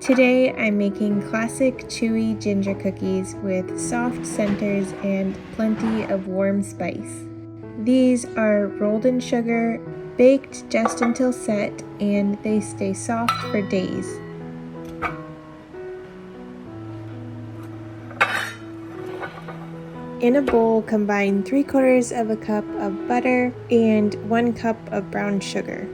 Today I'm making classic chewy ginger cookies with soft centers and plenty of warm spice. These are rolled in sugar, baked just until set, and they stay soft for days. In a bowl, combine 3/4 of a cup of butter and 1 cup of brown sugar.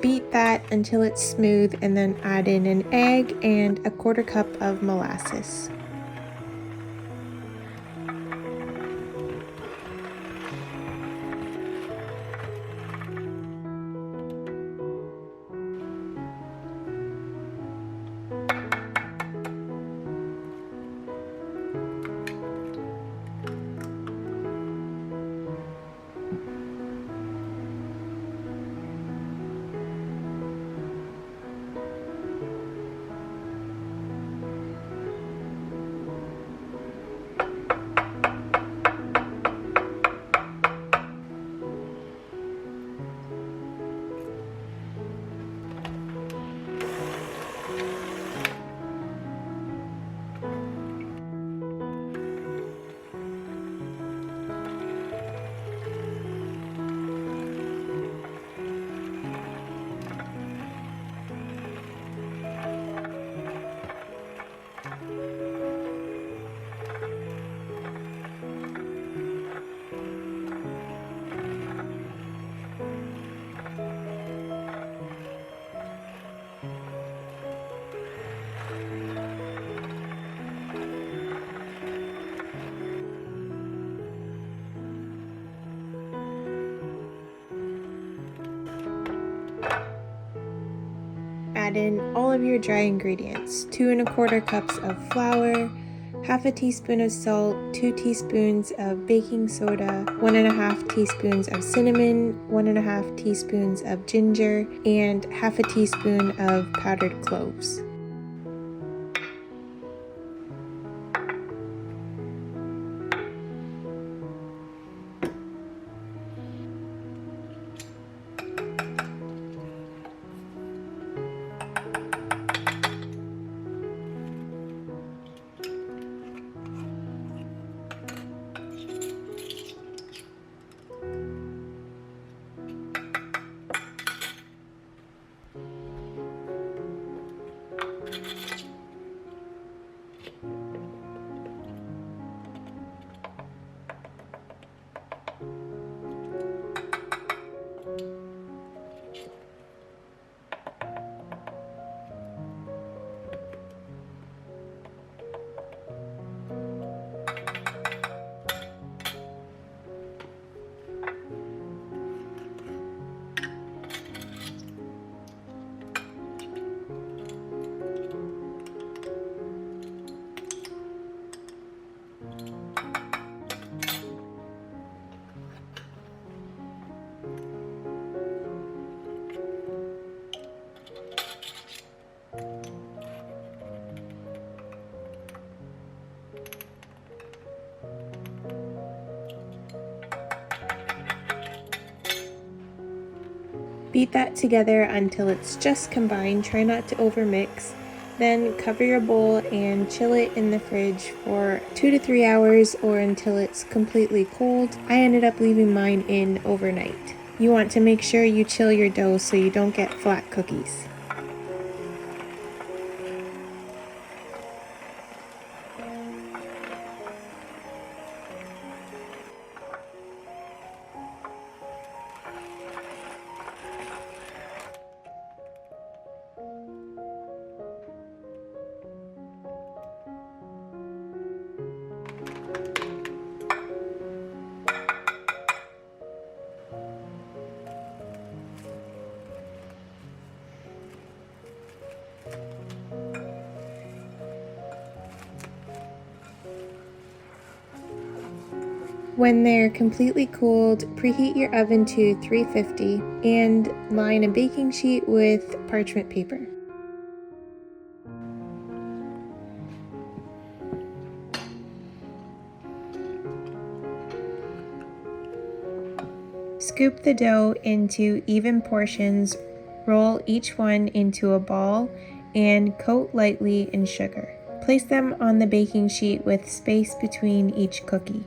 Beat that until it's smooth and then add in an egg and a 1/4 cup of molasses. Add in all of your dry ingredients, 2 1/4 cups of flour, 1/2 teaspoon of salt, 2 teaspoons of baking soda, 1 1/2 teaspoons of cinnamon, 1 1/2 teaspoons of ginger, and 1/2 teaspoon of powdered cloves. Beat that together until it's just combined, try not to overmix. Then cover your bowl and chill it in the fridge for 2 to 3 hours or until it's completely cold. I ended up leaving mine in overnight. You want to make sure you chill your dough so you don't get flat cookies. When they're completely cooled, preheat your oven to 350 and line a baking sheet with parchment paper. Scoop the dough into even portions, roll each one into a ball, and coat lightly in sugar. Place them on the baking sheet with space between each cookie.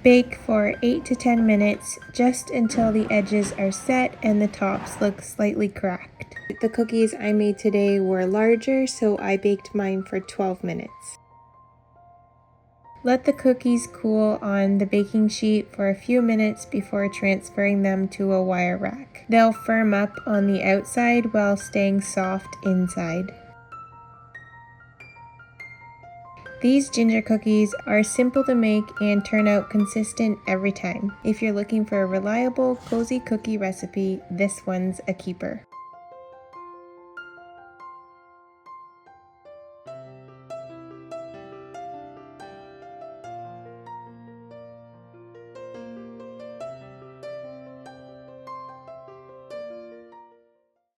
Bake for 8 to 10 minutes, just until the edges are set and the tops look slightly cracked. The cookies I made today were larger, so I baked mine for 12 minutes. Let the cookies cool on the baking sheet for a few minutes before transferring them to a wire rack. They'll firm up on the outside while staying soft inside. These ginger cookies are simple to make and turn out consistent every time. If you're looking for a reliable, cozy cookie recipe, this one's a keeper.